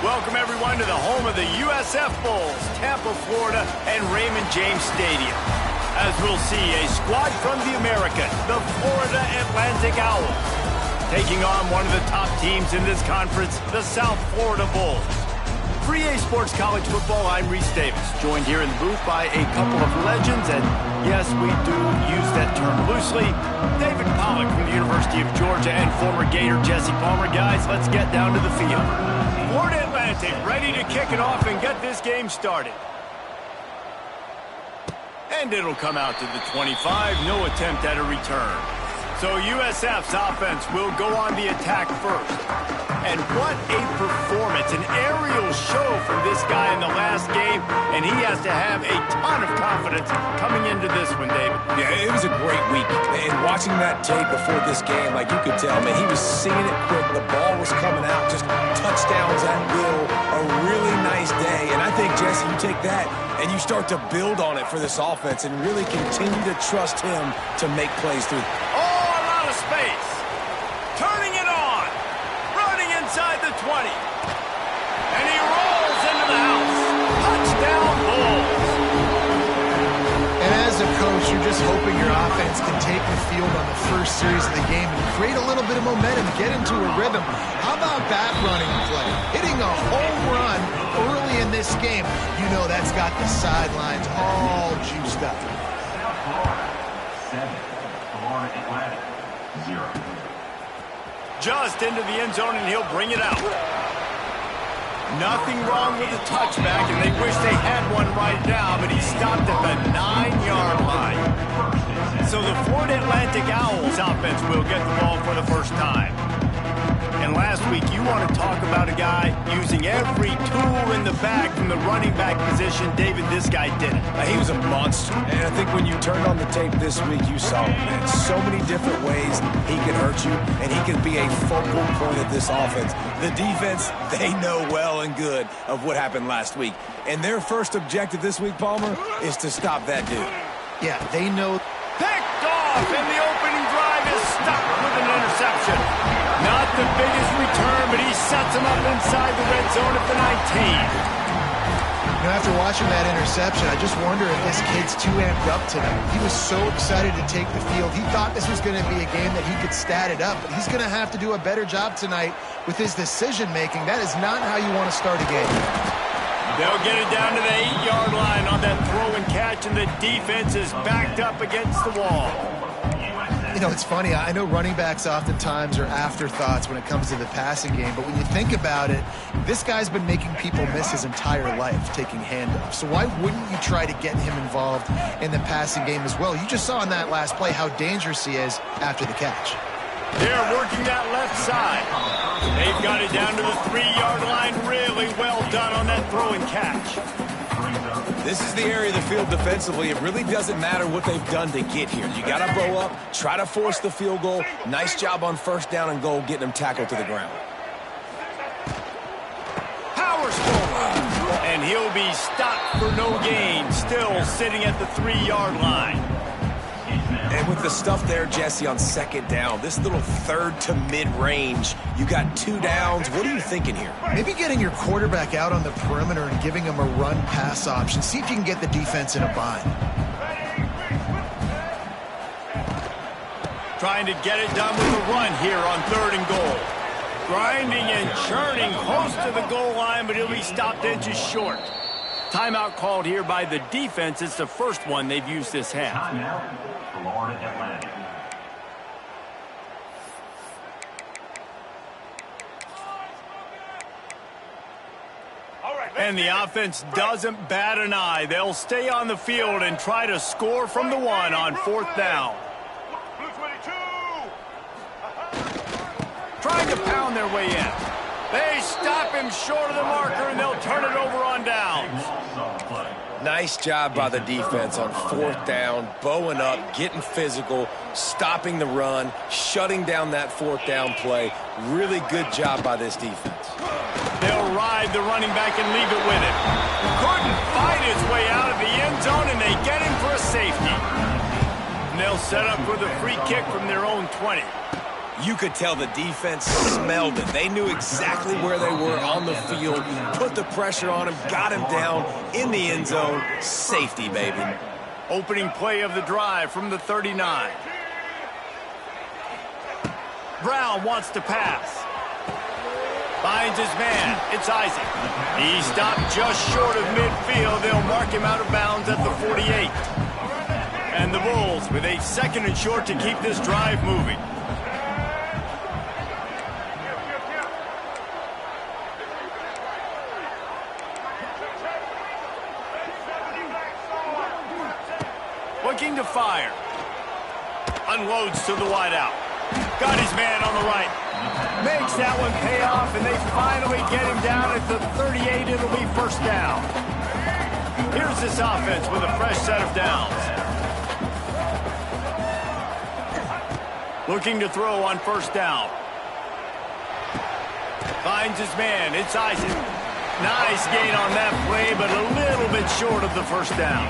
Welcome, everyone, to the home of the USF Bulls, Tampa, Florida, and Raymond James Stadium. As we'll see, a squad from the American, the Florida Atlantic Owls, taking on one of the top teams in this conference, the South Florida Bulls. For EA Sports College Football, I'm Reese Davis, joined here in the booth by a couple of legends, and yes, we do use that term loosely. David Pollack from the University of Georgia and former Gator Jesse Palmer. Guys, let's get down to the field. Florida Atlantic ready to kick it off and get this game started. And it'll come out to the 25, no attempt at a return. So USF's offense will go on the attack first. And what a performance, an aerial show from this guy in the last game, and he has to have a ton of confidence coming into this one, David. Yeah, it was a great week. And watching that tape before this game, like you could tell, man, he was seeing it quick. The ball was coming out, just touchdowns at will. A really nice day. And I think, Jesse, you take that and you start to build on it for this offense and really continue to trust him to make plays through. Oh, a lot of space. Turning it on. Running inside the 20. And he rolls into the house. Touchdown, Bulls. And as a coach, you're just hoping your offense can take the field on the first series of the game and create a little bit of momentum, get into a rhythm. How about that running play? Hitting a home run early in this game. You know that's got the sidelines all juiced up. South Florida, 7. Florida Atlantic, 0. Just into the end zone, and he'll bring it out. Nothing wrong with the touchback, and they wish they had one right now, but he stopped at the 9-yard line. So the Florida Atlantic Owls offense will get the ball for the first time. And last week, you want to talk about a guy using every tool in the bag from the running back position. David, this guy did it. He was a monster. And I think when you turned on the tape this week, you saw him, man. So many different ways he can hurt you, and he can be a focal point of this offense. The defense, they know well and good of what happened last week. And their first objective this week, Palmer, is to stop that dude. Yeah, they know. Picked off, and the opening drive is stuck with an interception. Not the biggest return, but he sets him up inside the red zone at the 19. You know, after watching that interception, I just wonder if this kid's too amped up tonight. He was so excited to take the field. He thought this was going to be a game that he could stat it up, but he's going to have to do a better job tonight with his decision-making. That is not how you want to start a game. They'll get it down to the 8-yard line on that throw and catch, and the defense is backed up against the wall. You know, it's funny. I know running backs oftentimes are afterthoughts when it comes to the passing game, but when you think about it, this guy's been making people miss his entire life taking handoffs. So why wouldn't you try to get him involved in the passing game as well? You just saw in that last play how dangerous he is after the catch. They're working that left side. They've got it down to the 3-yard line. Really well done on that throw and catch. This is the area of the field defensively. It really doesn't matter what they've done to get here. You got to bow up, try to force the field goal. Nice job on first down and goal, getting them tackled to the ground. Powers forward, and he'll be stopped for no gain, still sitting at the 3-yard line. And with the stuff there, Jesse, on second down, this little third to mid-range, you got 2 downs. What are you thinking here? Maybe getting your quarterback out on the perimeter and giving him a run-pass option. See if you can get the defense in a bind. Trying to get it done with a run here on 3rd and goal. Grinding and churning close to the goal line, but he'll be stopped inches short. Timeout called here by the defense. It's the first one they've used this half. Timeout, Florida Atlantic. And the offense doesn't bat an eye. They'll stay on the field and try to score from the 1 on 4th down. Trying to pound their way in. They stop him short of the marker, and they'll turn it over on downs. Nice job by the defense on 4th down, bowing up, getting physical, stopping the run, shutting down that 4th down play. Really good job by this defense. They'll ride the running back and leave it with him. Couldn't fight his way out of the end zone, and they get him for a safety. And they'll set up for the free kick from their own 20. You could tell the defense smelled it. They knew exactly where they were on the field, put the pressure on him, got him down in the end zone. Safety, baby. Opening play of the drive from the 39. Brown wants to pass. Finds his man. It's Isaac. He stopped just short of midfield. They'll mark him out of bounds at the 48. And the Bulls with a 2nd and short to keep this drive moving. Looking to fire. Unloads to the wideout. Got his man on the right. Makes that one pay off, and they finally get him down at the 38. It'll be first down. Here's this offense with a fresh set of downs. Looking to throw on first down. Finds his man. It's Isaac. Nice gain on that play, but a little bit short of the first down.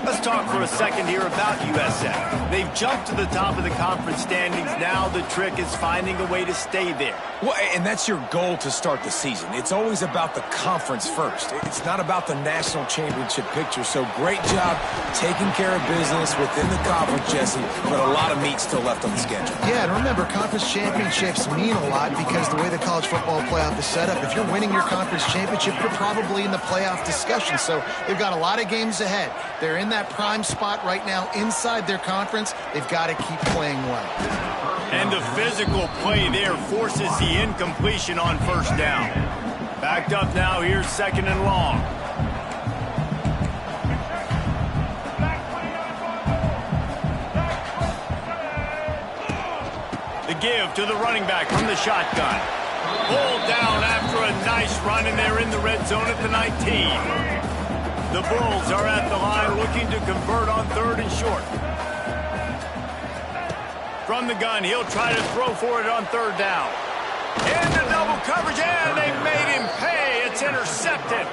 Let's talk for a second here about USF. They've jumped to the top of the conference standings. Now the trick is finding a way to stay there. Well, and that's your goal to start the season. It's always about the conference first. It's not about the national championship picture. So great job taking care of business within the conference, Jesse, but a lot of meat still left on the schedule. Yeah, and remember, conference championships mean a lot because the way the college football playoff is set up, if you're winning your conference championship, you're probably in the playoff discussion. So they've got a lot of games ahead. They're in that prime spot right now inside their conference. They've got to keep playing well. And the physical play there forces the incompletion on first down. Backed up now, here's 2nd and long. The give to the running back from the shotgun. Pulled down after a nice run, and they're in the red zone at the 19. The Bulls are at the line looking to convert on 3rd and short. From the gun, he'll try to throw for it on 3rd down. Into double coverage, and they made him pay. It's intercepted.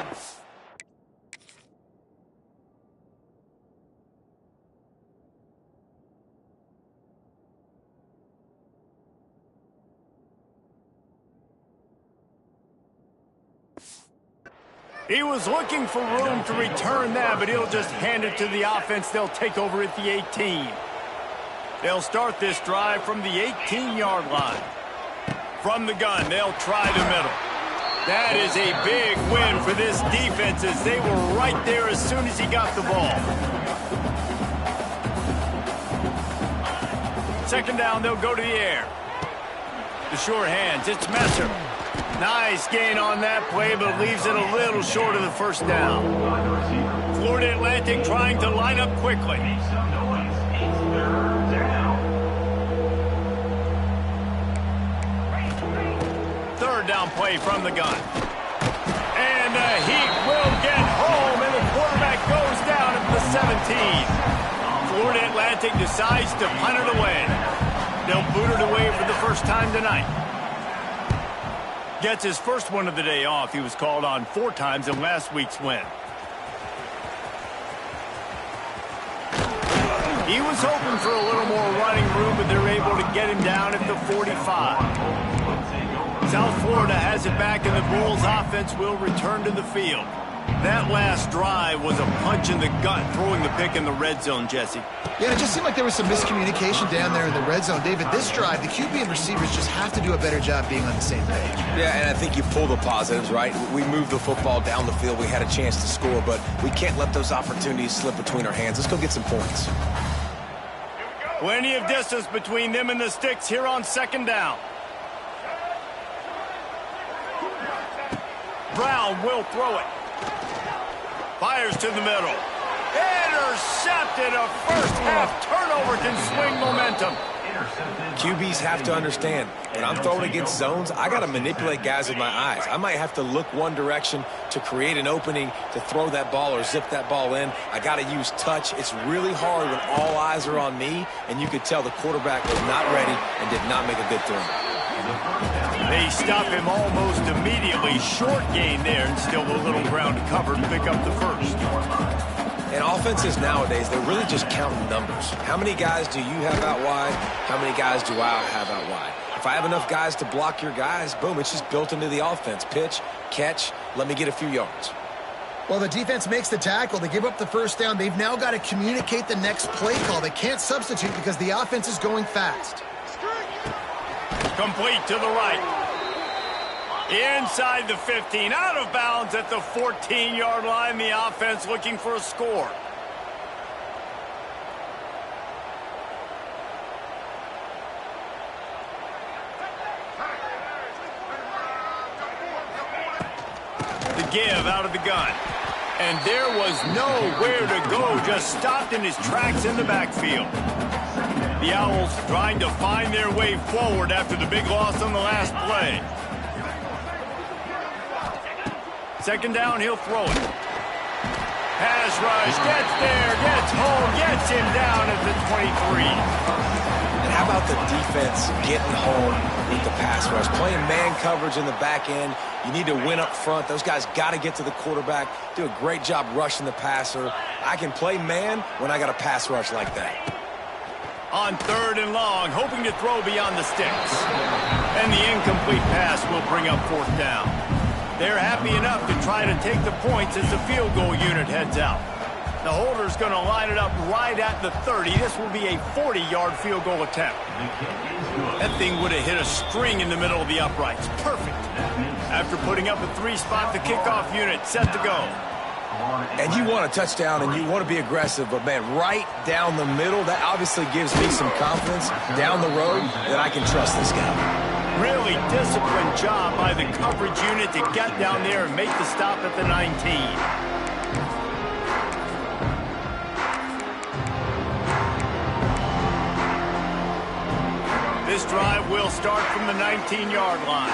He was looking for room to return that, but he'll just hand it to the offense. They'll take over at the 18. They'll start this drive from the 18-yard line. From the gun, they'll try the middle. That is a big win for this defense as they were right there as soon as he got the ball. 2nd down, they'll go to the air. The short hands, it's Messer. Nice gain on that play, but leaves it a little short of the first down. Florida Atlantic trying to line up quickly. Third down play from the gun. And he will get home, and the quarterback goes down at the 17. Florida Atlantic decides to punt it away. They'll boot it away for the first time tonight. Gets his first one of the day off. He was called on 4 times in last week's win. He was hoping for a little more running room, but they're able to get him down at the 45. South Florida has it back, and the Bulls offense will return to the field. That last drive was a punch in the gut, throwing the pick in the red zone, Jesse. Yeah, it just seemed like there was some miscommunication down there in the red zone. David, this drive, the QB and receivers just have to do a better job being on the same page. Yeah, and I think you pull the positives, right? We moved the football down the field. We had a chance to score, but we can't let those opportunities slip between our hands. Let's go get some points. Plenty of distance between them and the sticks here on 2nd down. Brown will throw it. Fires to the middle. Intercepted. A first-half turnover can swing momentum. QBs have to understand, when I'm throwing against zones, I got to manipulate guys with my eyes. I might have to look one direction to create an opening to throw that ball or zip that ball in. I got to use touch. It's really hard when all eyes are on me, and you could tell the quarterback was not ready and did not make a good throw. They stop him almost immediately. Short gain there, and still a little ground to cover to pick up the first. And offenses nowadays, they're really just counting numbers. How many guys do you have out wide? How many guys do I have out wide? If I have enough guys to block your guys, boom, it's just built into the offense. Pitch, catch, let me get a few yards. Well, the defense makes the tackle. They give up the first down. They've now got to communicate the next play call. They can't substitute because the offense is going fast. Complete to the right. Inside the 15, out of bounds at the 14-yard line. The offense looking for a score. The give out of the gun. And there was nowhere to go, just stopped in his tracks in the backfield. The Owls trying to find their way forward after the big loss on the last play. Second down, he'll throw it. Pass rush, gets there, gets home, gets him down at the 23. And how about the defense getting home with the pass rush? Playing man coverage in the back end. You need to win up front. Those guys got to get to the quarterback, do a great job rushing the passer. I can play man when I got a pass rush like that. On third and long, hoping to throw beyond the sticks. And the incomplete pass will bring up fourth down. They're happy enough to try to take the points as the field goal unit heads out. The holder's going to line it up right at the 30. This will be a 40-yard field goal attempt. That thing would have hit a string in the middle of the uprights. Perfect. After putting up a 3-spot, the kickoff unit set to go. And you want a touchdown and you want to be aggressive, but man, right down the middle, that obviously gives me some confidence down the road that I can trust this guy. Really disciplined job by the coverage unit to get down there and make the stop at the 19. This drive will start from the 19-yard line.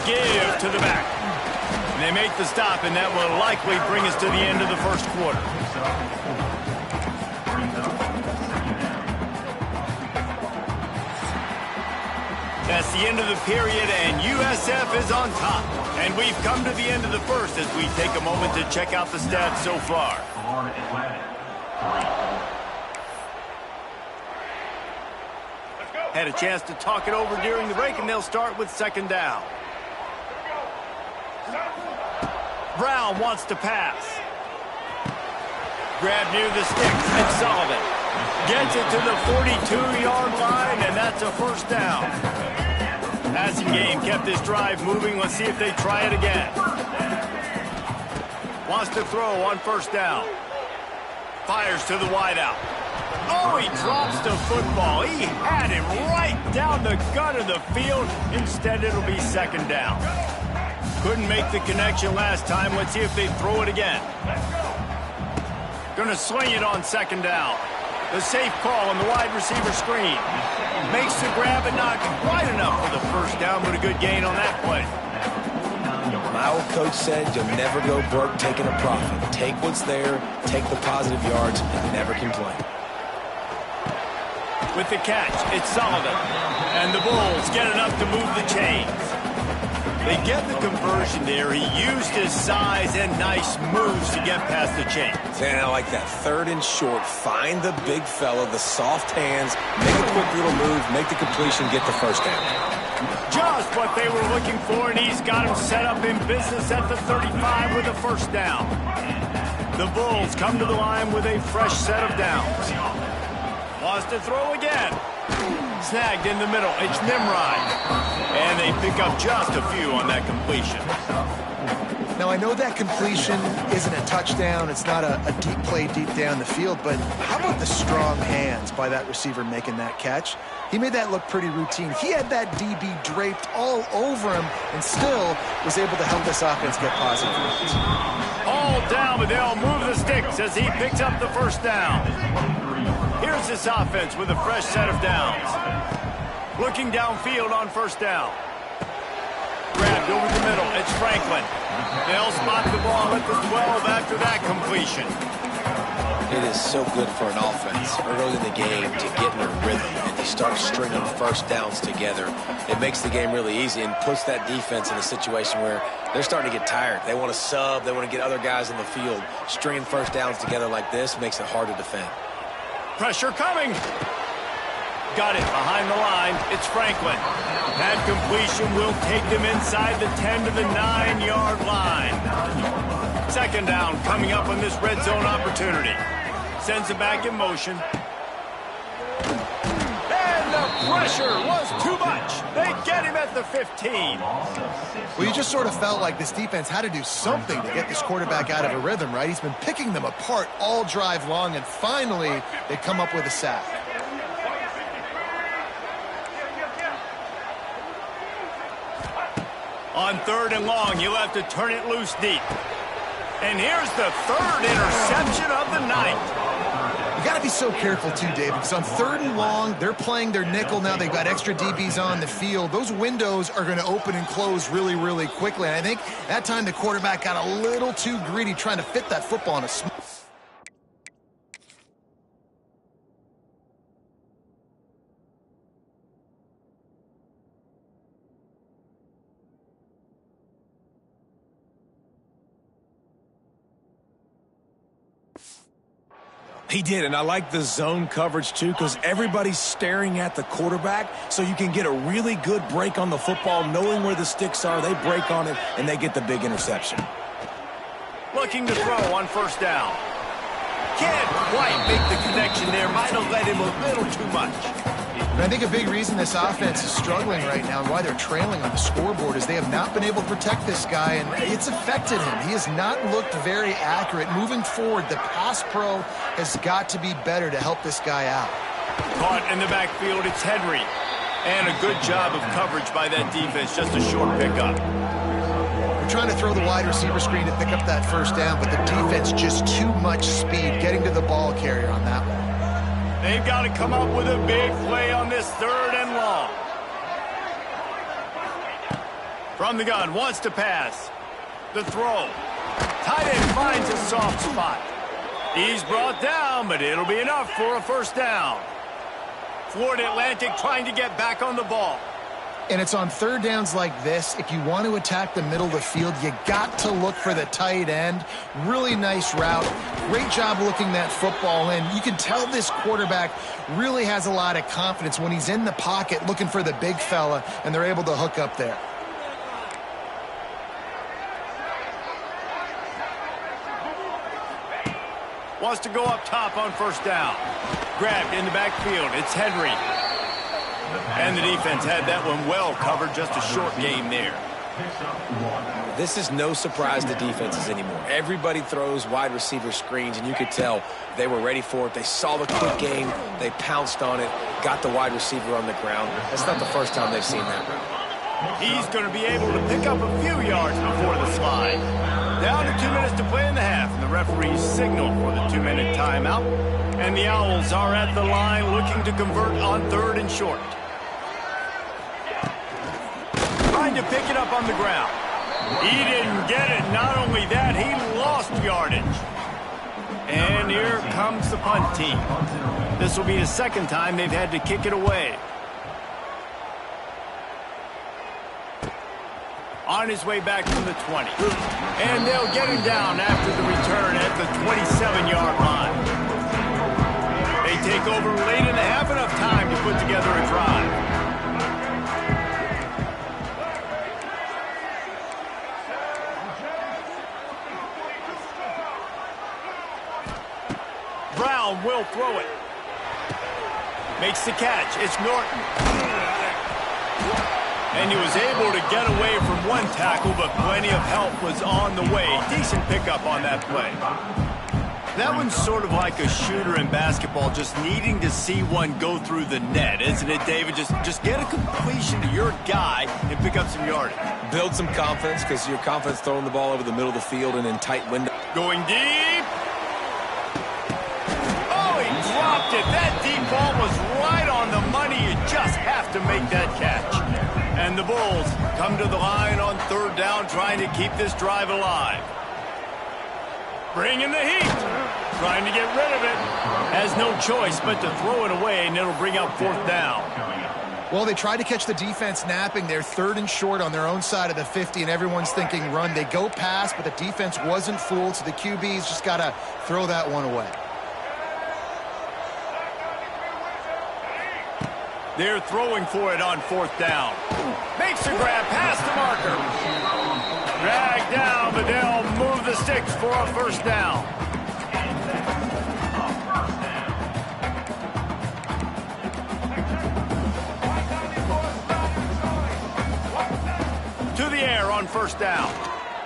Give to the back. And they make the stop, and that will likely bring us to the end of the first quarter. That's the end of the period, and USF is on top. And we've come to the end of the first as we take a moment to check out the stats so far. Had a chance to talk it over during the break, and they'll start with second down. Brown wants to pass. Grab near the sticks, and Sullivan gets it to the 42-yard line, and that's a first down. Passing game kept this drive moving. Let's see if they try it again. Wants to throw on first down. Fires to the wideout. Oh, he drops the football. He had it right down the gut of the field. Instead, it'll be second down. Couldn't make the connection last time. Let's see if they throw it again. Gonna swing it on second down. The safe call on the wide receiver screen. Makes the grab and not quite enough for the first down, but a good gain on that play. My old coach said you'll never go broke taking a profit. Take what's there, take the positive yards, and never complain. With the catch, it's Sullivan. And the Bulls get enough to move the chains. They get the conversion there. He used his size and nice moves to get past the chains. And I like that. Third and short. Find the big fella, the soft hands, make a quick little move, make the completion, get the first down. Just what they were looking for, and he's got him set up in business at the 35 with a first down. The Bulls come to the line with a fresh set of downs. Wants to throw again. Snagged in the middle. It's Nimrod. And they pick up just a few on that completion. Now, I know that completion isn't a touchdown. It's not a deep play deep down the field, but how about the strong hands by that receiver making that catch? He made that look pretty routine. He had that DB draped all over him and still was able to help this offense get positive yards. All down, but they'll move the sticks as he picks up the first down. Here's this offense with a fresh set of downs. Looking downfield on first down. Grabbed over the middle. It's Franklin. They'll spot the ball at the 12 after that completion. It is so good for an offense early in the game to get in a rhythm and to start stringing first downs together. It makes the game really easy and puts that defense in a situation where they're starting to get tired. They want to sub. They want to get other guys in the field. Stringing first downs together like this makes it hard to defend. Pressure coming. Got it behind the line. It's Franklin. That completion will take them inside the 10 to the 9-yard line. Second down coming up on this red zone opportunity. Sends it back in motion. And the pressure was too much. They get him at the 15. Well, you just sort of felt like this defense had to do something to get this quarterback out of a rhythm, right? He's been picking them apart all drive long, and finally they come up with a sack. On 3rd and long, you'll have to turn it loose deep. And here's the 3rd interception of the night. You got to be so careful too, David, because on 3rd and long, they're playing their nickel now. They've got extra DBs on the field. Those windows are going to open and close really, really quickly. And I think that time the quarterback got a little too greedy trying to fit that football in a small. He did, and I like the zone coverage too because everybody's staring at the quarterback, so you can get a really good break on the football, knowing where the sticks are. They break on it, and they get the big interception. Looking to throw on 1st down. Can't quite make the connection there. Might have led him a little too much. And I think a big reason this offense is struggling right now and why they're trailing on the scoreboard is they have not been able to protect this guy, and it's affected him. He has not looked very accurate. Moving forward, the pass pro has got to be better to help this guy out. Caught in the backfield, it's Henry. And a good job of coverage by that defense, just a short pickup. We're trying to throw the wide receiver screen to pick up that 1st down, but the defense just too much speed getting to the ball carrier on that one. They've got to come up with a big play on this 3rd and long. From the gun, wants to pass. The throw. Tight end finds a soft spot. He's brought down, but it'll be enough for a 1st down. Florida Atlantic trying to get back on the ball. And it's on 3rd downs like this. If you want to attack the middle of the field, you got to look for the tight end. Really nice route. Great job looking that football in. You can tell this quarterback really has a lot of confidence when he's in the pocket looking for the big fella, and they're able to hook up there. Wants to go up top on 1st down. Grabbed in the backfield. It's Henry. And the defense had that one well covered. Just a short game there. This is no surprise to defenses anymore. Everybody throws wide receiver screens, and you could tell they were ready for it. They saw the quick game. They pounced on it, got the wide receiver on the ground. That's not the first time they've seen that route. He's going to be able to pick up a few yards before the slide. Down to 2 minutes to play in the half, and the referees signal for the 2-minute timeout. And the Owls are at the line looking to convert on 3rd and short. Trying to pick it up on the ground. He didn't get it. Not only that, he lost yardage. And here comes the punt team. This will be the 2nd time they've had to kick it away. On his way back from the 20. And they'll get him down after the return at the 27-yard line. They take over late in the half, enough time to put together a drive. Brown will throw it. Makes the catch. It's Norton. And he was able to get away from one tackle, but plenty of help was on the way. Decent pickup on that play. That one's sort of like a shooter in basketball, just needing to see one go through the net, isn't it, David? Just get a completion to your guy and pick up some yardage. Build some confidence, because your confidence throwing the ball over the middle of the field and in tight window. Going deep. Oh, he dropped it. That deep ball was right on the money. You just have to make that catch. And the Bulls come to the line on 3rd down, trying to keep this drive alive. Bringing the heat. Trying to get rid of it. Has no choice but to throw it away, and it'll bring up 4th down. Well, they tried to catch the defense napping. They're 3rd and short on their own side of the 50, and everyone's thinking run. They go pass, but the defense wasn't fooled, so the QB's just got to throw that one away. They're throwing for it on 4th down. Makes the grab past the marker. Drag down, but they'll move the sticks for a 1st down. To the air on 1st down.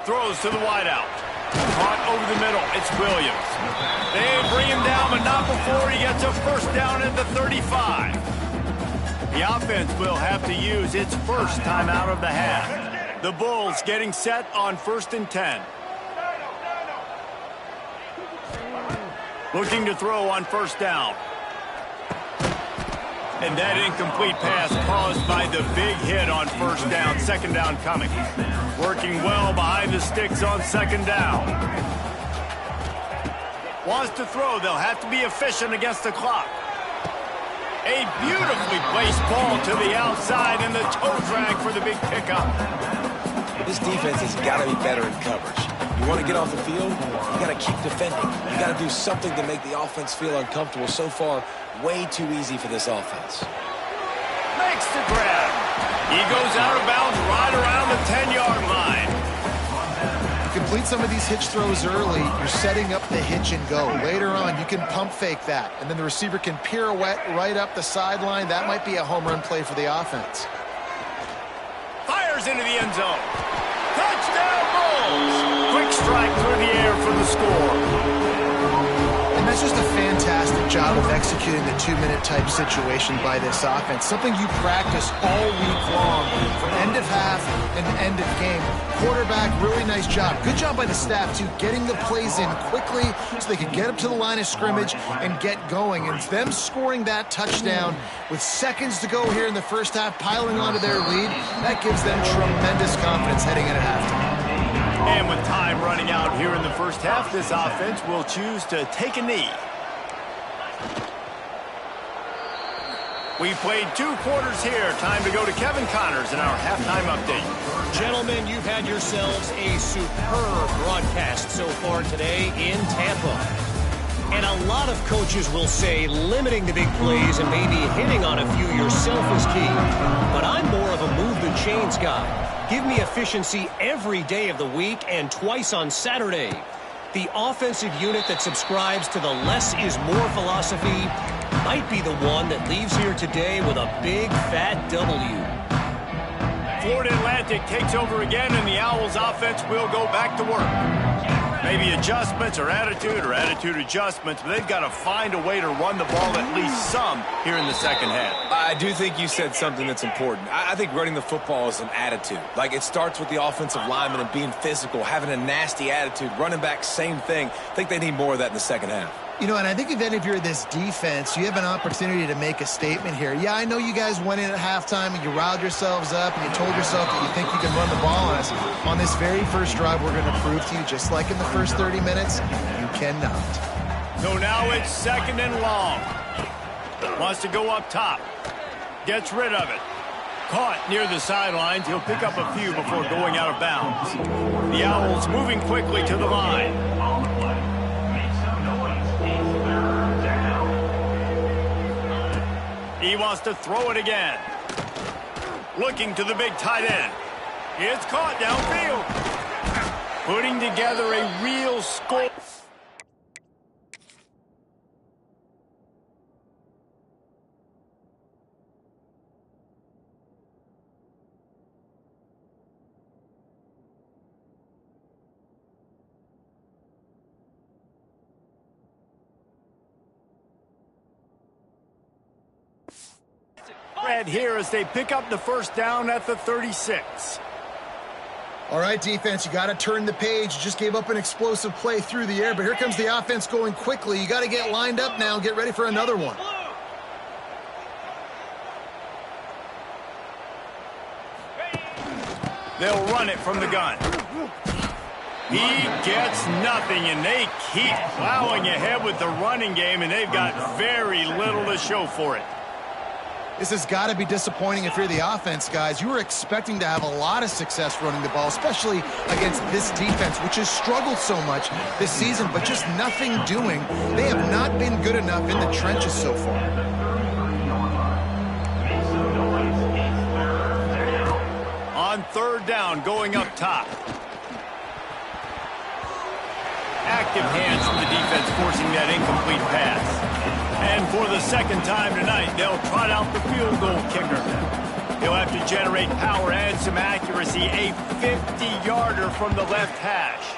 Throws to the wideout. Caught over the middle. It's Williams. They bring him down, but not before he gets a 1st down at the 35. The offense will have to use its first timeout of the half. The Bulls getting set on 1st and 10. Looking to throw on 1st down. And that incomplete pass caused by the big hit on 1st down. 2nd down coming. Working well behind the sticks on 2nd down. Wants to throw. They'll have to be efficient against the clock. A beautifully placed ball to the outside, and the toe drag for the big pickup. This defense has got to be better in coverage. You want to get off the field, you got to keep defending. You got to do something to make the offense feel uncomfortable. So far, way too easy for this offense. Makes the grab. He goes out of bounds right around the 10-yard line. Complete some of these hitch throws early, you're setting up the hitch and go. Later on, you can pump fake that, and then the receiver can pirouette right up the sideline. That might be a home run play for the offense. Fires into the end zone. Touchdown, Bulls! Quick strike through the air for the score. And that's just a fantastic job of executing the 2-minute type situation by this offense. Something you practice all week long from end of half and end of game. Quarterback, really nice job. Good job by the staff, too, getting the plays in quickly so they can get up to the line of scrimmage and get going. And them scoring that touchdown with seconds to go here in the first half, piling onto their lead, that gives them tremendous confidence heading into halftime. And with time running out here in the first half, this offense will choose to take a knee. We played 2 quarters here. Time to go to Kevin Connors in our halftime update. Gentlemen, you've had yourselves a superb broadcast so far today in Tampa. And a lot of coaches will say limiting the big plays and maybe hitting on a few yourself is key. But I'm more of a move the chains guy. Give me efficiency every day of the week and twice on Saturday. The offensive unit that subscribes to the less is more philosophy might be the one that leaves here today with a big fat W. Florida Atlantic takes over again, and the Owls offense will go back to work. Maybe adjustments or attitude adjustments, but they've got to find a way to run the ball at least some here in the second half. I do think you said something that's important. I think running the football is an attitude. Like, it starts with the offensive lineman and being physical, having a nasty attitude. Running back, same thing. I think they need more of that in the second half. You know, and I think if you're this defense, you have an opportunity to make a statement here. Yeah, I know you guys went in at halftime and you riled yourselves up and you told yourself that you think you can run the ball on us. On this very first drive, we're going to prove to you, just like in the first 30 minutes, you cannot. So now it's 2nd and long. Wants to go up top. Gets rid of it. Caught near the sidelines. He'll pick up a few before going out of bounds. The Owls moving quickly to the line. He wants to throw it again. Looking to the big tight end. It's caught downfield. Putting together a real score. Here as they pick up the first down at the 36. All right, defense, you got to turn the page. You just gave up an explosive play through the air, but here comes the offense going quickly. You got to get lined up now and get ready for another one. They'll run it from the gun. He gets nothing, and they keep plowing ahead with the running game, and they've got very little to show for it. This has got to be disappointing if you're the offense, guys. You were expecting to have a lot of success running the ball, especially against this defense, which has struggled so much this season, but just nothing doing. They have not been good enough in the trenches so far. On third down, going up top. Active hands from the defense forcing that incomplete pass. And for the second time tonight, they'll trot out the field goal kicker. He'll have to generate power and some accuracy, a 50-yarder from the left hash.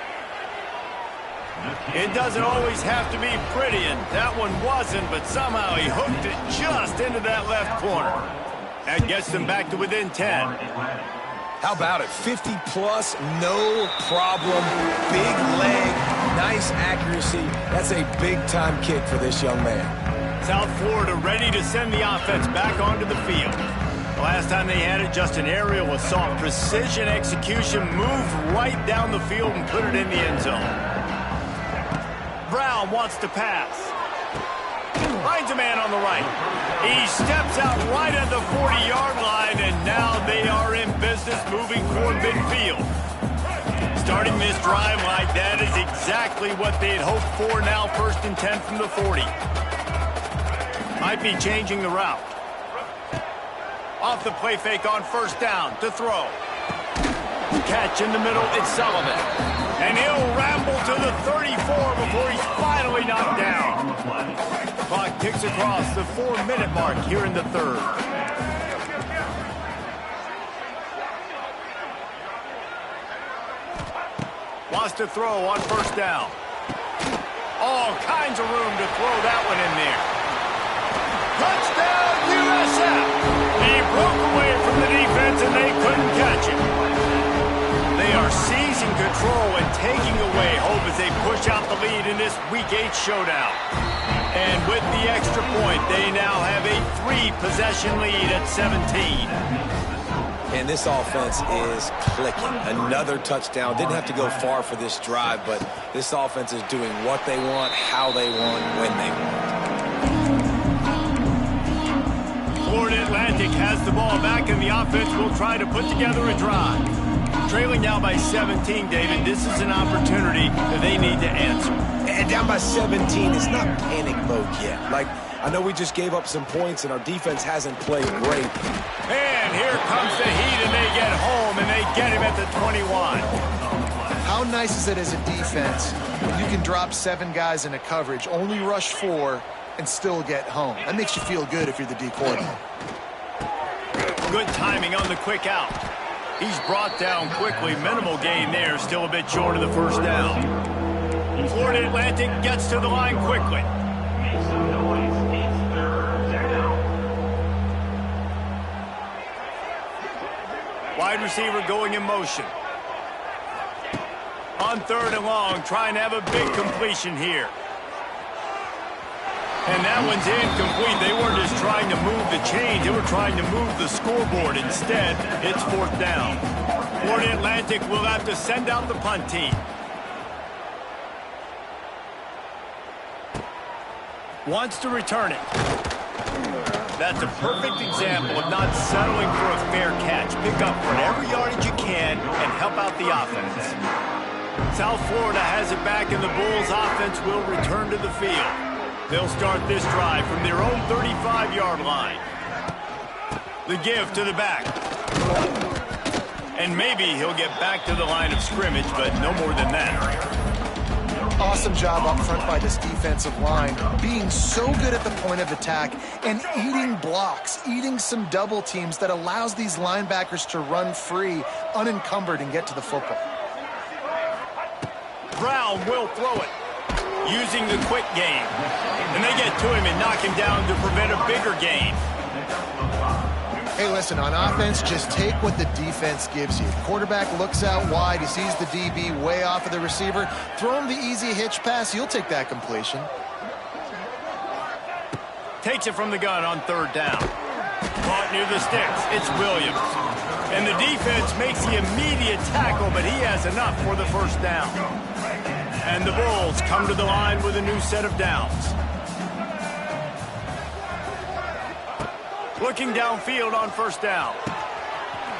It doesn't always have to be pretty, and that one wasn't, but somehow he hooked it just into that left corner. That gets them back to within 10. How about it? 50-plus, no problem. Big leg, nice accuracy. That's a big-time kick for this young man. South Florida ready to send the offense back onto the field. The last time they had it, just an aerial assault. Precision execution, moved right down the field and put it in the end zone. Brown wants to pass. Finds a man on the right. He steps out right at the 40-yard line, and now they are in business moving toward midfield. Starting this drive like that is exactly what they had hoped for. Now 1st and 10 from the 40. Might be changing the route. Off the play fake on first down to throw. Catch in the middle, it's Sullivan. And he'll ramble to the 34 before he's finally knocked down. Clock ticks across the 4-minute mark here in the third. Wants to throw on first down. All kinds of room to throw that one in there. Touchdown, USF! He broke away from the defense and they couldn't catch him. They are seizing control and taking away hope as they push out the lead in this Week 8 showdown. And with the extra point, they now have a 3-possession lead at 17. And this offense is clicking. Another touchdown. Didn't have to go far for this drive, but this offense is doing what they want, how they want, when they want. Florida Atlantic has the ball back, and the offense will try to put together a drive. Trailing now by 17, David, this is an opportunity that they need to answer. And down by 17, it's not panic mode yet. Like, I know we just gave up some points, and our defense hasn't played great. And here comes the heat, and they get home, and they get him at the 21. How nice is it as a defense when you can drop 7 guys into coverage, only rush 4, and still get home? That makes you feel good if you're the D coordinator. Good timing on the quick out. He's brought down quickly. Minimal gain there. Still a bit short of the first down. Florida Atlantic gets to the line quickly. Wide receiver going in motion. On third and long, trying to have a big completion here. And that one's incomplete. They weren't just trying to move the chains. They were trying to move the scoreboard. Instead, it's fourth down. Florida Atlantic will have to send out the punt team. Wants to return it. That's a perfect example of not settling for a fair catch. Pick up whatever yardage you can and help out the offense. South Florida has it back, and the Bulls offense will return to the field. They'll start this drive from their own 35-yard line. The give to the back. And maybe he'll get back to the line of scrimmage, but no more than that. Awesome job up front by this defensive line, being so good at the point of attack and eating blocks, eating some double teams that allows these linebackers to run free, unencumbered, and get to the football. Brown will throw it, using the quick game. And they get to him and knock him down to prevent a bigger gain. Hey, listen, on offense, just take what the defense gives you. The quarterback looks out wide. He sees the DB way off of the receiver. Throw him the easy hitch pass. You'll take that completion. Takes it from the gun on third down. Caught near the sticks. It's Williams. And the defense makes the immediate tackle, but he has enough for the first down. And the Bulls come to the line with a new set of downs. Looking downfield on first down.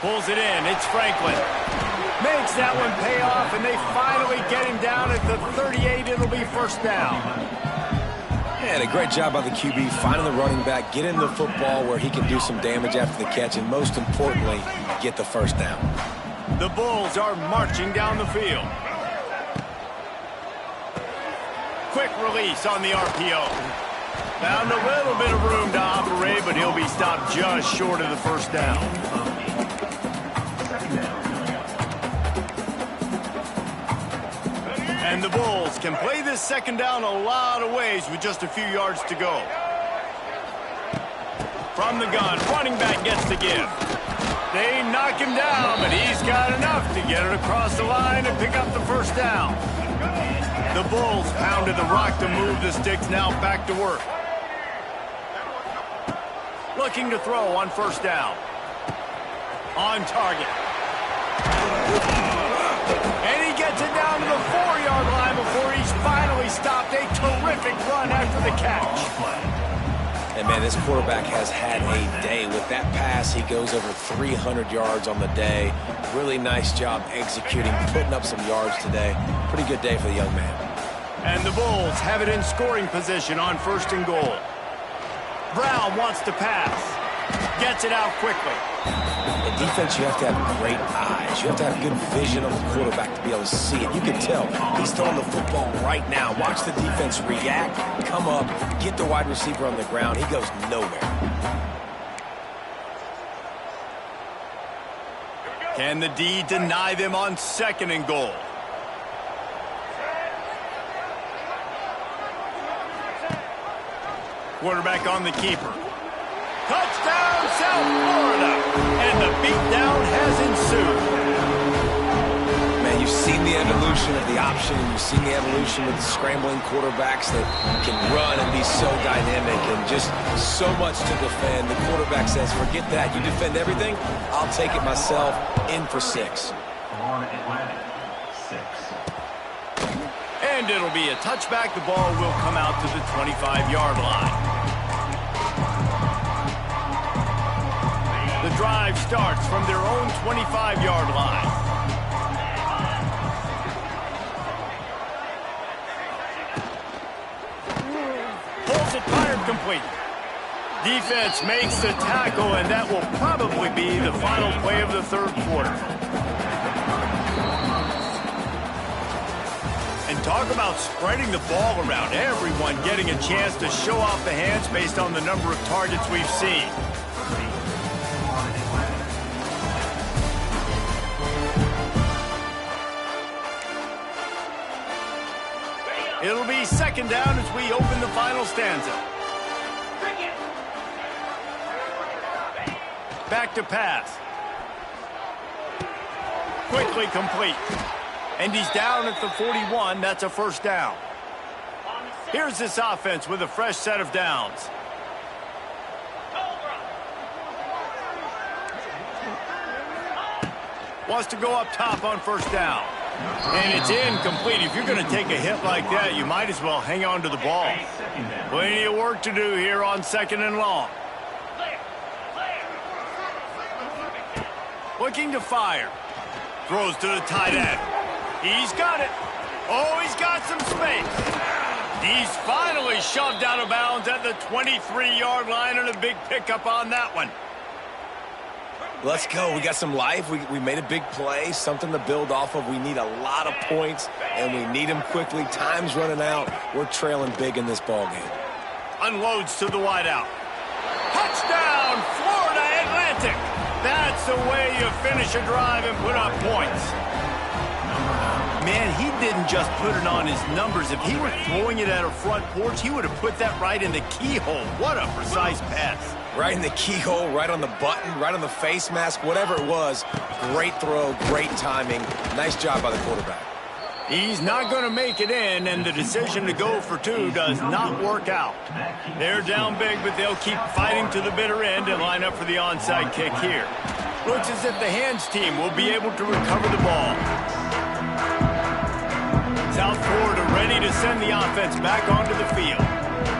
Pulls it in. It's Franklin. Makes that one pay off, and they finally get him down at the 38. It'll be first down. And a great job by the QB finding the running back, getting the football where he can do some damage after the catch, and most importantly, get the first down. The Bulls are marching down the field. Quick release on the RPO. Found a little bit of room to operate, but he'll be stopped just short of the first down. And the Bulls can play this second down a lot of ways with just a few yards to go. From the gun, running back gets the give. They knock him down, but he's got enough to get it across the line and pick up the first down. The Bulls pounded the rock to move the sticks, now back to work. Looking to throw on first down. On target. And he gets it down to the 4-yard line before he's finally stopped. A terrific run after the catch. And, man, this quarterback has had a day. With that pass, he goes over 300 yards on the day. Really nice job executing, putting up some yards today. Pretty good day for the young man. And the Bulls have it in scoring position on first and goal. Brown wants to pass. Gets it out quickly. In defense, you have to have great eyes. You have to have good vision on the quarterback to be able to see it. You can tell he's throwing the football right now. Watch the defense react, come up, get the wide receiver on the ground. He goes nowhere. Can the D deny them on second and goal? Quarterback on the keeper. Touchdown, South Florida. And the beatdown has ensued. Man, you've seen the evolution of the option. You've seen the evolution of the scrambling quarterbacks that can run and be so dynamic and just so much to defend. The quarterback says, forget that. You defend everything, I'll take it myself. In for 6. Florida Atlantic, 6. And it'll be a touchback. The ball will come out to the 25-yard line. The drive starts from their own 25-yard line. Pulls it, fired, complete. Defense makes the tackle, and that will probably be the final play of the third quarter. And talk about spreading the ball around. Everyone getting a chance to show off the hands based on the number of targets we've seen. It'll be second down as we open the final stanza. Back to pass. Quickly complete. And he's down at the 41. That's a first down. Here's this offense with a fresh set of downs. Wants to go up top on first down. And it's incomplete. If you're going to take a hit like that, you might as well hang on to the ball. Plenty of work to do here on second and long. Looking to fire. Throws to the tight end. He's got it. Oh, he's got some space. He's finally shoved out of bounds at the 23-yard line, and a big pickup on that one. Let's go. We got some life. We made a big play, something to build off of. We need a lot of points, and we need them quickly. Time's running out. We're trailing big in this ball game. Unloads to the wideout. Touchdown, Florida Atlantic. That's the way you finish a drive and put up points. Man, he didn't just put it on his numbers. If he were throwing it at a front porch, he would have put that right in the keyhole. What a precise pass. Right in the keyhole, right on the button, right on the face mask, whatever it was. Great throw, great timing. Nice job by the quarterback. He's not going to make it in, and the decision to go for two does not work out. They're down big, but they'll keep fighting to the bitter end and line up for the onside kick here. Looks as if the hands team will be able to recover the ball. South Florida ready to send the offense back onto the field.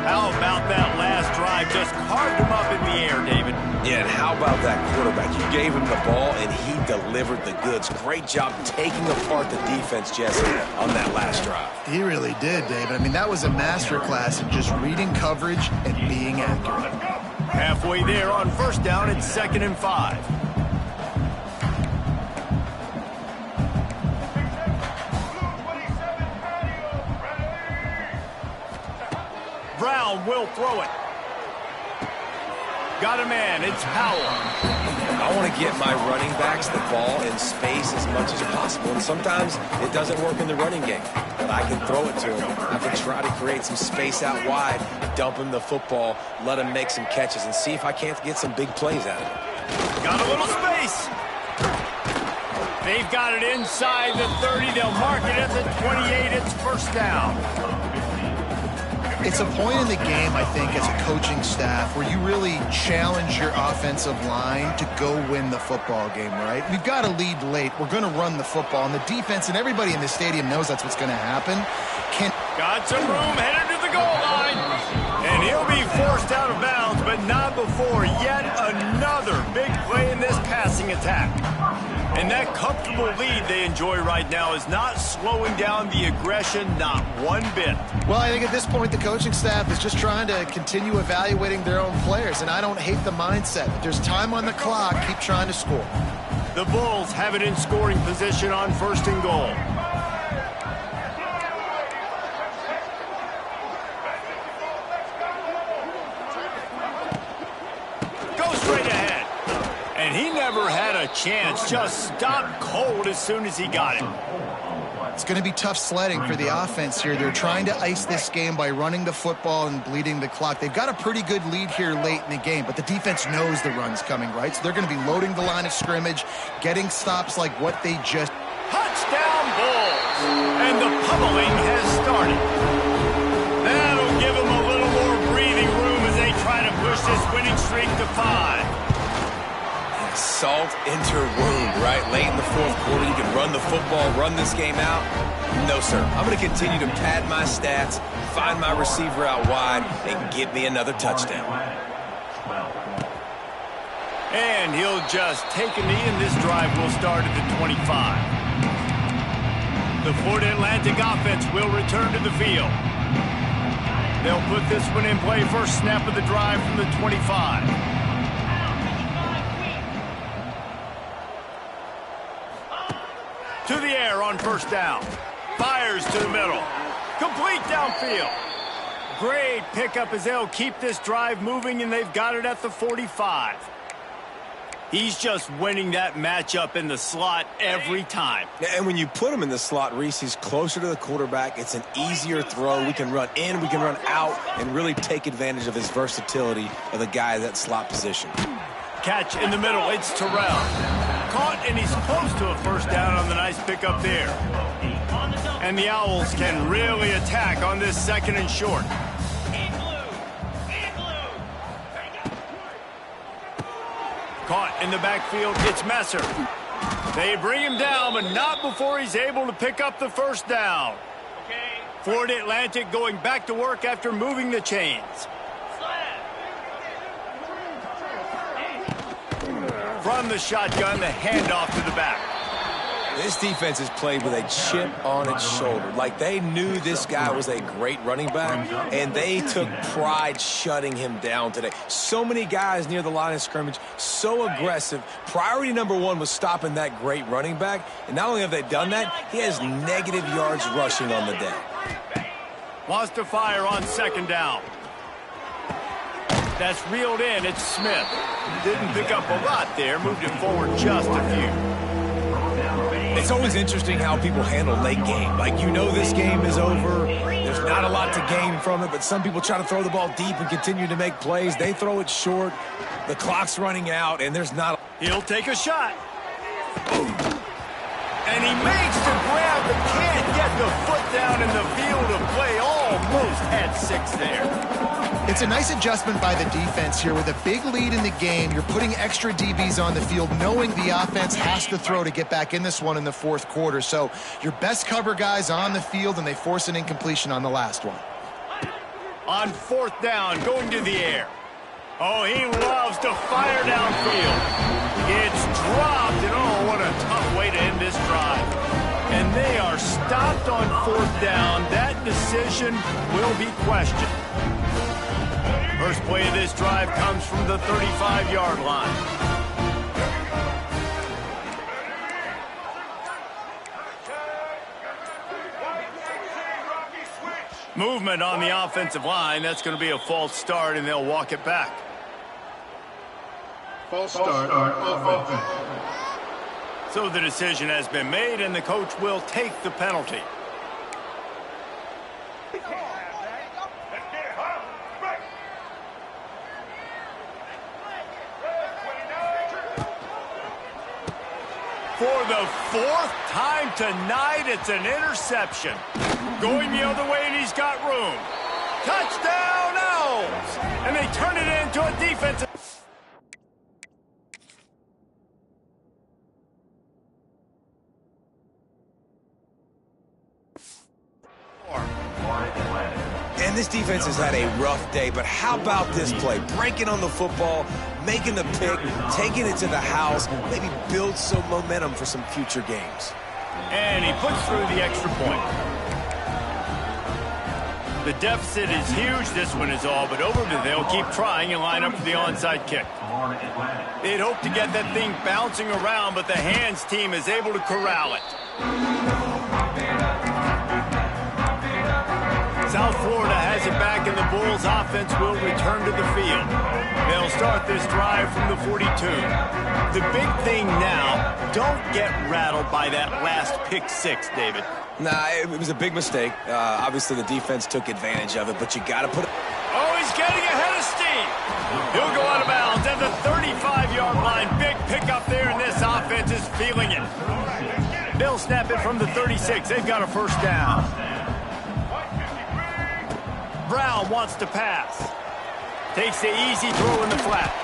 How about that last drive? Just carved him up in the air, David. Yeah, and how about that quarterback? You gave him the ball, and he delivered the goods. Great job taking apart the defense, Jesse, on that last drive. He really did, David. I mean, that was a masterclass in just reading coverage and being accurate. Halfway there on first down, it's 2nd and 5. Brown will throw it. Got a man. It's Powell. I want to get my running backs the ball in space as much as possible. And sometimes it doesn't work in the running game. But I can throw it to him. I can try to create some space out wide, dump him the football, let him make some catches, and see if I can't get some big plays out of it. Got a little space. They've got it inside the 30. They'll mark it at the 28. It's first down. It's a point in the game, I think, as a coaching staff where you really challenge your offensive line to go win the football game, right? We've got to lead late. We're going to run the football, and the defense and everybody in the stadium knows that's what's going to happen. Got some room headed to the goal line. And he'll be forced out of bounds, but not before yet another big play in this passing attack. And that comfortable lead they enjoy right now is not slowing down the aggression, not one bit. Well, I think at this point the coaching staff is just trying to continue evaluating their own players, and I don't hate the mindset. If there's time on the clock, keep trying to score. The Bulls have it in scoring position on 1st and goal. Go straight ahead. And he never had a chance, just stopped cold as soon as he got it. It's going to be tough sledding for the offense here. They're trying to ice this game by running the football and bleeding the clock. They've got a pretty good lead here late in the game, but the defense knows the run's coming, right? So they're going to be loading the line of scrimmage, getting stops like what they just... Touchdown Bulls! And the pummeling has started. That'll give them a little more breathing room as they try to push this winning streak to 5. Salt into wound, right? Late in the 4th quarter, you can run the football, run this game out. No, sir. I'm going to continue to pad my stats, find my receiver out wide, and get me another touchdown. And he'll just take a knee, and this drive will start at the 25. The Florida Atlantic offense will return to the field. They'll put this one in play, first snap of the drive from the 25. To the air on first down. Fires to the middle. Complete downfield. Great pickup as they'll keep this drive moving, and they've got it at the 45. He's just winning that matchup in the slot every time. And when you put him in the slot, Reese, he's closer to the quarterback. It's an easier throw. We can run in, we can run out, and really take advantage of his versatility of the guy in that slot position. Catch in the middle. It's Terrell. Caught, and he's close to a first down on the nice pickup there. And the Owls can really attack on this 2nd and short. Caught in the backfield. It's Messer. They bring him down, but not before he's able to pick up the first down. Florida Atlantic going back to work after moving the chains. From the shotgun, the handoff to the back. This defense has played with a chip on its shoulder. Like they knew this guy was a great running back, and they took pride shutting him down today. So many guys near the line of scrimmage, so aggressive. Priority number 1 was stopping that great running back, and not only have they done that, he has negative yards rushing on the day. Wants to fire on 2nd down. That's reeled in. It's Smith. Didn't pick up a lot there. Moved it forward just a few. It's always interesting how people handle late game. Like, you know this game is over. There's not a lot to gain from it, but some people try to throw the ball deep and continue to make plays. They throw it short. The clock's running out, and there's not... He'll take a shot. And he makes the grab, but can't get the foot down in the field of play. Almost had 6 there. It's a nice adjustment by the defense here. With a big lead in the game, you're putting extra DBs on the field, knowing the offense has to throw to get back in this one in the fourth quarter. So your best cover guys on the field, and they force an incompletion on the last one. On fourth down, going to the air. Oh, he loves to fire downfield. It's dropped, and oh, what a tough way to end this drive. And they are stopped on fourth down. That decision will be questioned. First play of this drive comes from the 35-yard line. Movement on the offensive line. That's going to be a false start, and they'll walk it back. False start offense. So the decision has been made, and the coach will take the penalty. For the fourth time tonight, it's an interception. Going the other way, and he's got room. Touchdown, Owls! And they turn it into a defensive... And this defense has had a rough day, but how about this play? Breaking on the football, making the pick, taking it to the house, maybe build some momentum for some future games. And he puts through the extra point. The deficit is huge. This one is all but over, but they'll keep trying and line up for the onside kick. They'd hope to get that thing bouncing around, but the hands team is able to corral it. South Florida has it back, and the Bulls offense will return to the field. They'll start this drive from the 42. The big thing now, don't get rattled by that last pick six, David. Nah, it was a big mistake. Obviously, the defense took advantage of it, but you got to put it... Oh, he's getting ahead of steam. He'll go out of bounds at the 35-yard line. Big pickup there, and this offense is feeling it. They'll snap it from the 36. They've got a first down. Brown wants to pass. Takes the easy throw in the flat.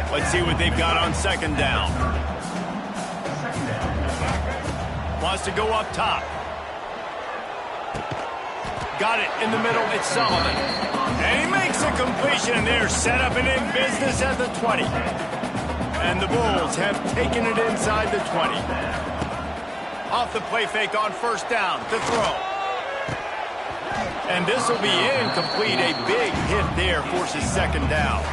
Let's see what they've got on second down. Wants to go up top. Got it in the middle. It's Sullivan. And he makes a completion there. Set up and in business at the 20. And the Bulls have taken it inside the 20. Off the play fake on first down to throw. And this will be incomplete. A big hit there forces second down.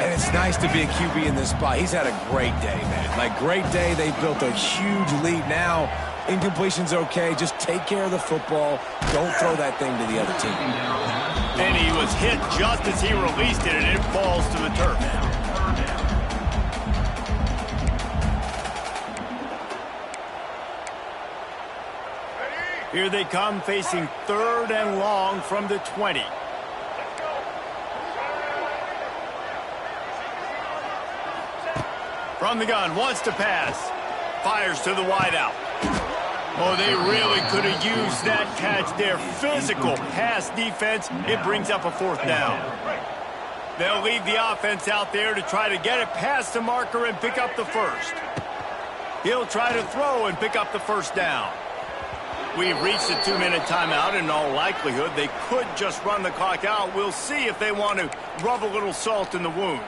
And it's nice to be a QB in this spot. He's had a great day, man. Like, great day. They built a huge lead. Now, incompletion's okay. Just take care of the football. Don't throw that thing to the other team. And he was hit just as he released it, and it falls to the turf. Here they come, facing third and long from the 20. From the gun, wants to pass. Fires to the wideout. Oh, they really could have used that catch there. Physical pass defense. It brings up a fourth down. They'll leave the offense out there to try to get it past the marker and pick up the first. He'll try to throw and pick up the first down. We've reached the 2-minute timeout. In all likelihood, they could just run the clock out. We'll see if they want to rub a little salt in the wound.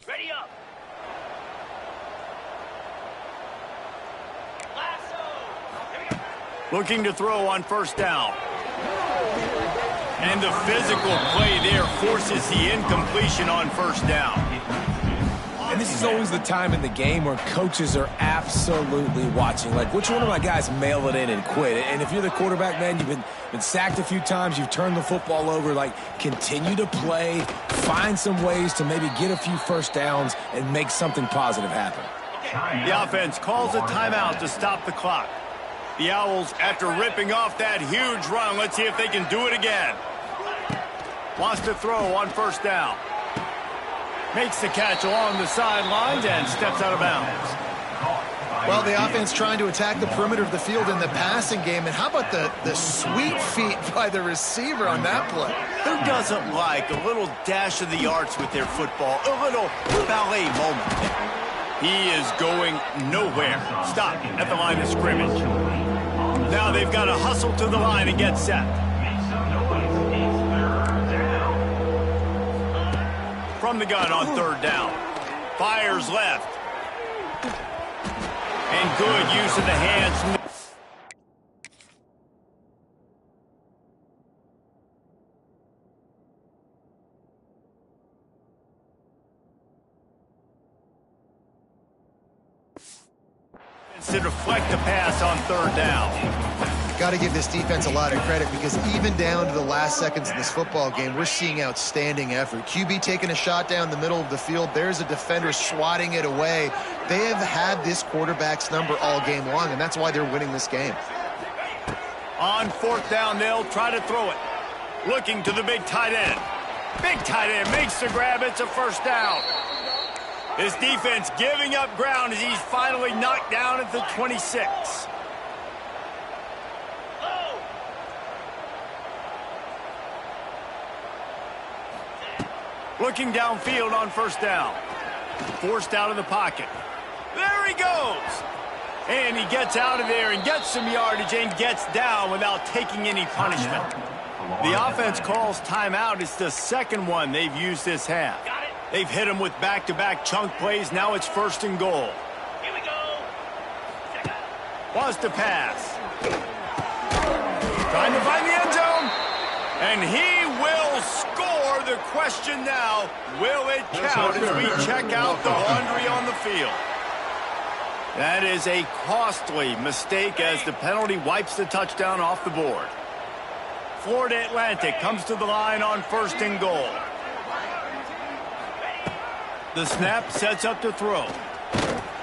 Ready up. Looking to throw on first down. And the physical play there forces the incompletion on first down. And this is always the time in the game where coaches are absolutely watching. Like, which one of my guys mail it in and quit? And if you're the quarterback, man, you've been sacked a few times, you've turned the football over, like, continue to play, find some ways to maybe get a few first downs and make something positive happen. The offense calls a timeout to stop the clock. The Owls, after ripping off that huge run, let's see if they can do it again. Wants to throw on first down. Makes the catch along the sidelines and steps out of bounds. Well, the offense trying to attack the perimeter of the field in the passing game. And how about the sweet feet by the receiver on that play? Who doesn't like a little dash of the arts with their football? A little ballet moment. He is going nowhere. Stop at the line of scrimmage. Now they've got to hustle to the line and get set. From the gun on third down. Fires left. And good use of the hands. To deflect the pass on third down. Got to give this defense a lot of credit because even down to the last seconds of this football game, we're seeing outstanding effort. QB taking a shot down the middle of the field. There's a defender swatting it away. They have had this quarterback's number all game long, and that's why they're winning this game. On fourth down, they'll try to throw it. Looking to the big tight end. Big tight end makes the grab. It's a first down. His defense giving up ground as he's finally knocked down at the 26. Looking downfield on first down. Forced out of the pocket. There he goes. And he gets out of there and gets some yardage and gets down without taking any punishment. The offense calls timeout. It's the second one they've used this half. They've hit him with back-to-back chunk plays. Now it's first and goal. Here we go. Wants to pass. Trying to find the end zone. And he will score. The question now, will it count as we check out the laundry on the field? That is a costly mistake as the penalty wipes the touchdown off the board. Florida Atlantic comes to the line on first and goal. The snap sets up to throw.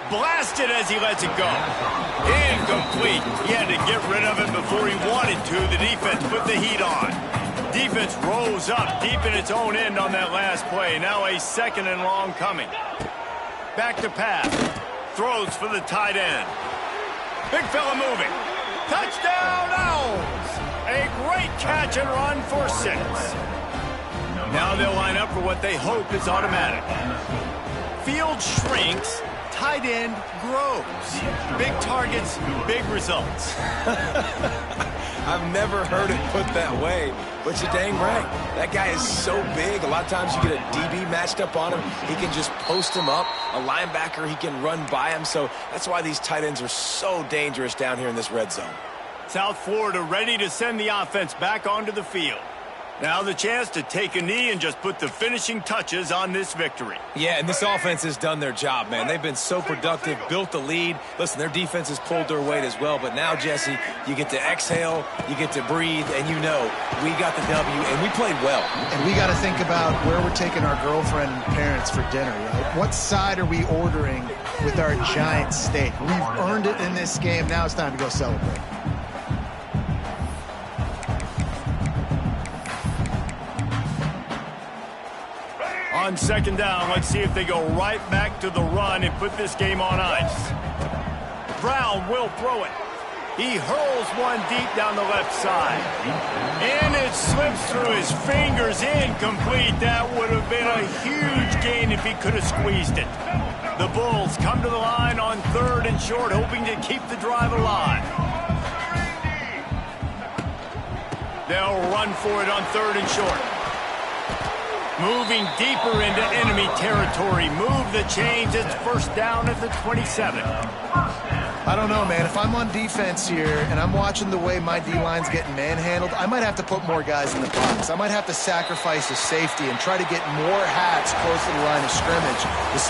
Blasted as he lets it go. Incomplete. He had to get rid of it before he wanted to. The defense put the heat on. Defense rose up deep in its own end on that last play. Now a second and long coming. Back to pass. Throws for the tight end. Big fella moving. Touchdown Owls. A great catch and run for 6. Now they'll line up for what they hope is automatic. Field shrinks, tight end grows. Big targets, big results. I've never heard it put that way, but you're dang right. That guy is so big. A lot of times you get a DB matched up on him. He can just post him up. A linebacker, he can run by him. So that's why these tight ends are so dangerous down here in this red zone. South Florida ready to send the offense back onto the field. Now the chance to take a knee and just put the finishing touches on this victory. Yeah, and this offense has done their job, man. They've been so productive, built the lead. Listen, their defense has pulled their weight as well. But now, Jesse, you get to exhale, you get to breathe, and you know we got the W, and we played well. And we got to think about where we're taking our girlfriend and parents for dinner, right? What side are we ordering with our giant steak? We've earned it in this game. Now it's time to go celebrate. On second down, let's see if they go right back to the run and put this game on ice. Brown will throw it. He hurls one deep down the left side. And it slips through his fingers, incomplete. That would have been a huge gain if he could have squeezed it. The Bulls come to the line on third and short, hoping to keep the drive alive. They'll run for it on third and short. Moving deeper into enemy territory. Move the chains. It's first down at the 27. I don't know, man. If I'm on defense here and I'm watching the way my D-line's getting manhandled, I might have to put more guys in the box. I might have to sacrifice the safety and try to get more hats close to the line of scrimmage to slow